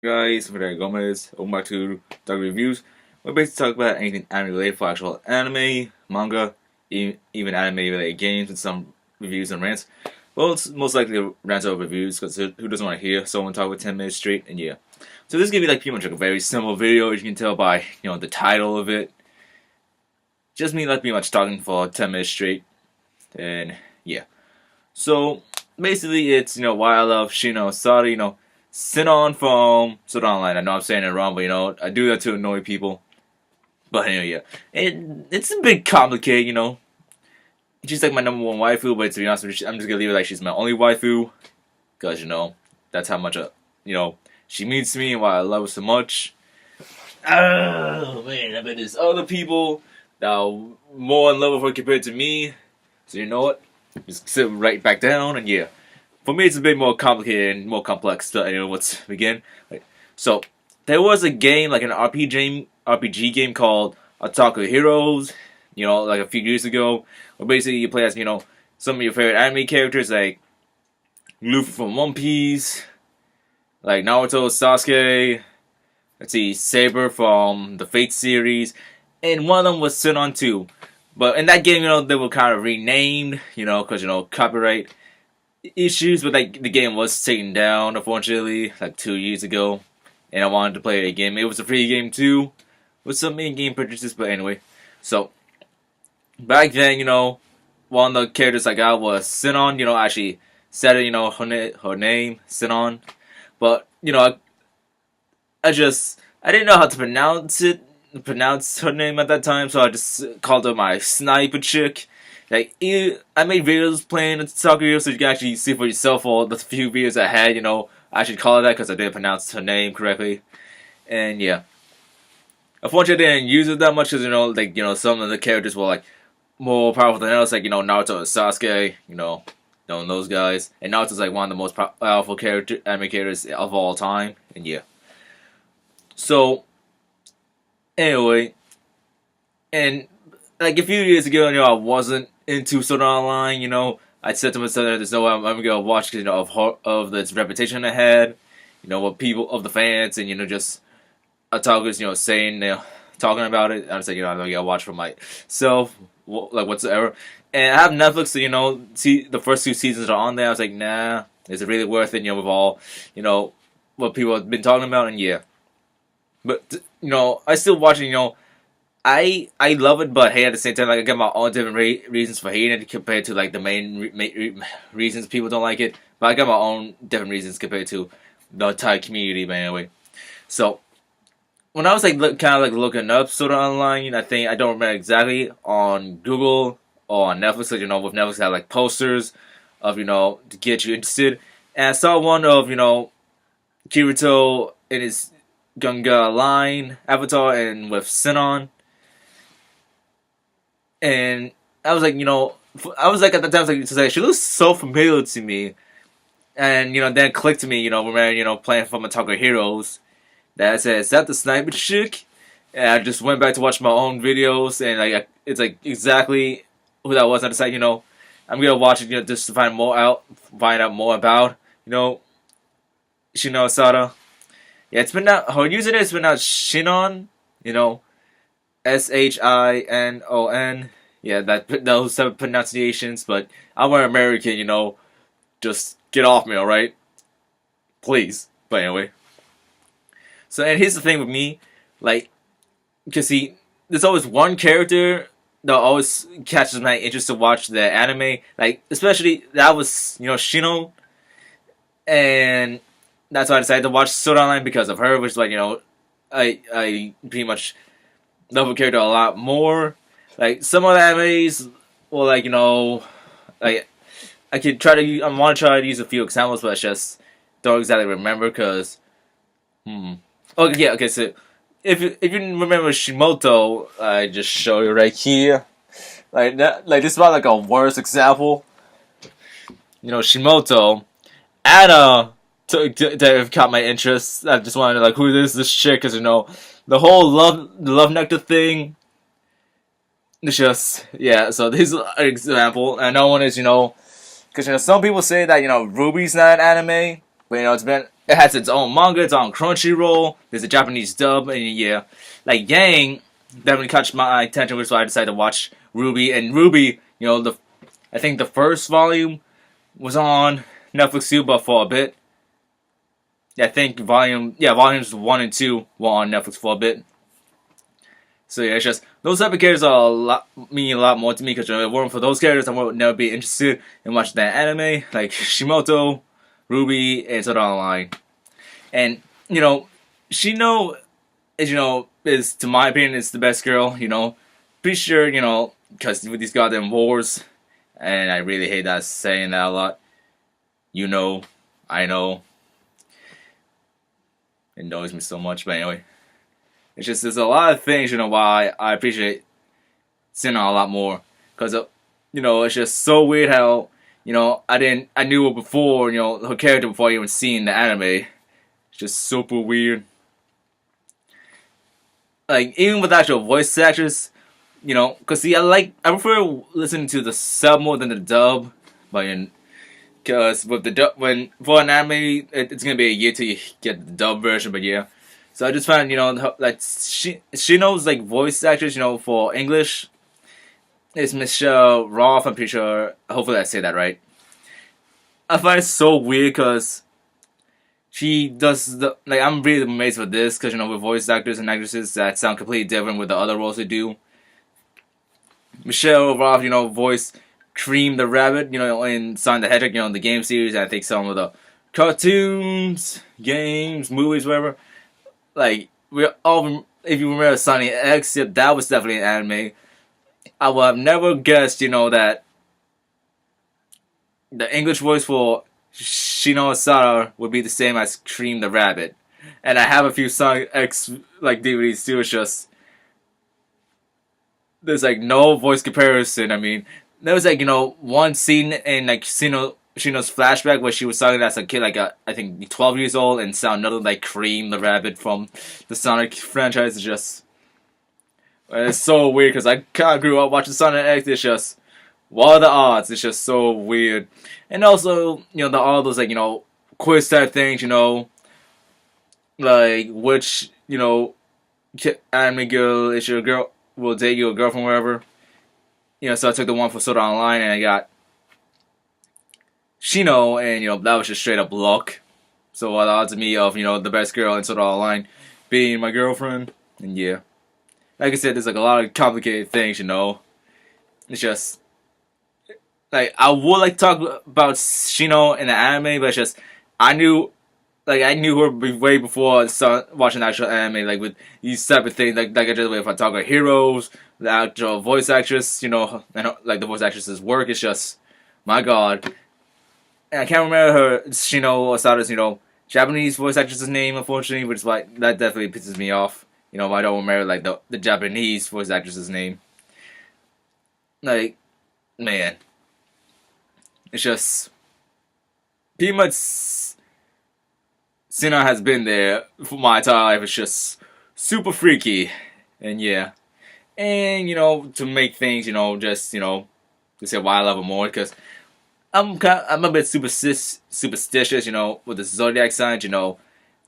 guys, Federico Gomez. Welcome back to Dog Reviews. We're basically talk about anything anime related for actual anime, manga, even anime related games and some reviews and rants. Well, it's most likely rants over reviews because who doesn't want to hear someone talk for 10 minutes straight? And yeah. So this is gonna be like pretty much like a very simple video, as you can tell by the title of it. Just me like pretty much talking for 10 minutes straight, and yeah. So basically, it's why I love Shino Asada. Sinon from Sword Online. I know I'm saying it wrong, but I do that to annoy people. But anyway, yeah. It's a bit complicated, She's like my number one waifu, but to be honest with you, I'm just gonna leave it like she's my only waifu. Because, that's how much, she means to me and why I love her so much. Oh, man, I bet there's other people that are more in love with her compared to me. So you know what? Just sit right back down, and yeah. For me, it's a bit more complicated and more complex. So anyway, let's begin. So there was a game, like an RPG game called Attack of Heroes. Like a few years ago, where basically you play as some of your favorite anime characters, like Luffy from One Piece, like Naruto, Sasuke. Let's see, Saber from the Fate series, and one of them was Sinon too. But in that game, they were kind of renamed, because copyright issues, but like the game was taken down unfortunately like 2 years ago, and I wanted to play it again. It was a free game too, with some in-game purchases. But anyway, so back then, one of the characters I got was Sinon. Actually said it, her name Sinon, but I didn't know how to pronounce her name at that time, so I just called her my sniper chick. Like, I made videos playing the soccer, so you can actually see for yourself all the few videos I had, I should call her that because I didn't pronounce her name correctly. And yeah. Unfortunately, I didn't use it that much because, some of the characters were, like, more powerful than others, like, Naruto and Sasuke, those guys. And Naruto's, like, one of the most powerful anime characters of all time, and yeah. So, anyway, and like a few years ago, I wasn't into Sword Art Online. I said to myself, "There's no way I'm gonna watch because of this reputation I had, what people of the fans and just talkers, saying talking about it." I was like, I'm gonna watch for myself, like whatsoever. And I have Netflix, so see the first 2 seasons are on there. I was like, nah, is it really worth it? With all what people have been talking about, and yeah. But I still watch it. I love it, but hey, at the same time, like I got my own different reasons for hating it compared to like the main reasons people don't like it. But I got my own different reasons compared to the entire community. But anyway, so when I was like kind of like looking up Sword Art Online, I think I don't remember exactly on Google or on Netflix. With Netflix have like posters of to get you interested, and I saw one of Kirito in his Gunga line avatar and with Sinon. And I was like, at the time, I was like, she looks so familiar to me. And, then it clicked to me, when playing from Attack of Heroes, that I said, is that the sniper chick? And I just went back to watch my own videos, and like it's like exactly who that was. I decided, I'm gonna watch it, just to find out more about, Shino Asada. Yeah, it's been out, her username has been out Shinon, Shinon. Yeah, those 7 pronunciations, but I'm an American, just get off me, alright? Please. But anyway. So, and here's the thing with me, like, because see, there's always one character that always catches my interest to watch the anime, like, especially, that was, Shino, and that's why I decided to watch Sword Art Online because of her, which is like, I pretty much love her character a lot more. Like some of the animes, well, like like I could try to. I want to try to use a few examples, but I just don't exactly remember because. Okay, yeah. Okay, so if you remember Shimoto, I just show you right here. Like that, like this is about like a worse example. Shimoto, Anna to caught my interest. I just wanted to like who is this chick? Because the whole love nectar thing. It's just yeah. So this is an example, and no one is because some people say that Ruby's not an anime, but it's been it has its own manga, it's on Crunchyroll. There's a Japanese dub, and yeah, like Yang definitely caught my attention, which is why I decided to watch Ruby. And Ruby, I think the first volume was on Netflix too, but for a bit. I think volumes 1 and 2 were on Netflix for a bit. So yeah, it's just those type of characters mean a lot more to me because if it weren't for those characters, I would never be interested in watching that anime like Shimoto, Ruby, and Sword Art Online. And Shino is to my opinion is the best girl. Pretty sure because with these goddamn wars, and I really hate that saying that a lot. I know. It annoys me so much, but anyway. It's just, there's a lot of things, why I appreciate Sinon a lot more. Because, it's just so weird how, I knew her before, her character before I even seen the anime. It's just super weird. Like, even with actual voice actors, because see, I prefer listening to the sub more than the dub. But, because with the dub, for an anime, it's gonna be a year till you get the dub version. But yeah, so I just found like she knows like voice actors for English. It's Michelle Roth. I'm pretty sure. Hopefully I say that right. I find it so weird because she does I'm really amazed with this because with voice actors and actresses that sound completely different with the other roles they do. Michelle Roth, voice Cream the Rabbit, in Sonic the Hedgehog, the game series. I think some of the cartoons, games, movies, whatever. Like, if you remember Sonic X, that was definitely an anime. I would have never guessed, that the English voice for Shino Asada would be the same as Cream the Rabbit. And I have a few Sonic X, DVDs too. It's just, there's, no voice comparison. I mean, there was one scene in Shino's flashback where she was talking as a kid, I think 12 years old, and sound nothing like Cream the Rabbit from the Sonic franchise. It's so weird because I kind of grew up watching Sonic X. It's just, what are the odds? It's just so weird. And also, all those quiz type things, which anime girl is your girl will date your girlfriend, wherever. So I took the one for Sword Art Online, and I got Shino, and that was just straight up luck. So what the odds of me of the best girl in Sword Art Online being my girlfriend, and yeah, like I said, there's a lot of complicated things. It's just I would to talk about Shino in the anime, but it's just I knew her way before I started watching actual anime, with these separate things, like I just if I talk about heroes, the actual voice actress, and the voice actress's work, it's just, my god. And I can't remember her, Shino Asada's, Japanese voice actress's name, unfortunately, which is why, that definitely pisses me off. I don't remember, the Japanese voice actress's name. Man. It's just, pretty much, Sinon has been there for my entire life. It's just super freaky, and yeah, and to make things to say why I love her more, because I'm a bit superstitious with the zodiac signs,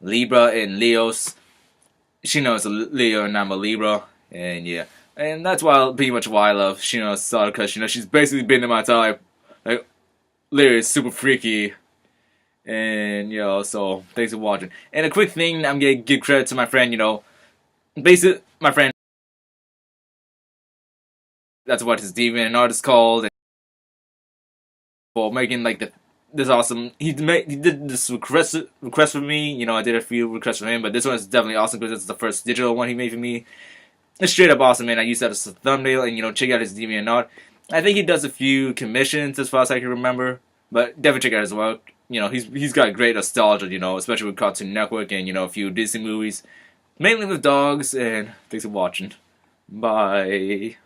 Libra and Leos. She knows a Leo and I'm a Libra, and yeah, and that's pretty much why I love Shino Asada, because she's basically been in my entire life, literally super freaky. And, so, thanks for watching. And a quick thing, I'm gonna give credit to my friend, basically, my friend, that's what his DeviantArt is called, for making, this awesome, he did this request for me, I did a few requests for him, but this one is definitely awesome, because it's the first digital one he made for me. It's straight up awesome, man. I used that as a thumbnail, and, check out his DeviantArt. I think he does a few commissions, as far as I can remember, but definitely check out his work. He's got great nostalgia, especially with Cartoon Network and, a few Disney movies. Mainly with dogs, and thanks for watching. Bye.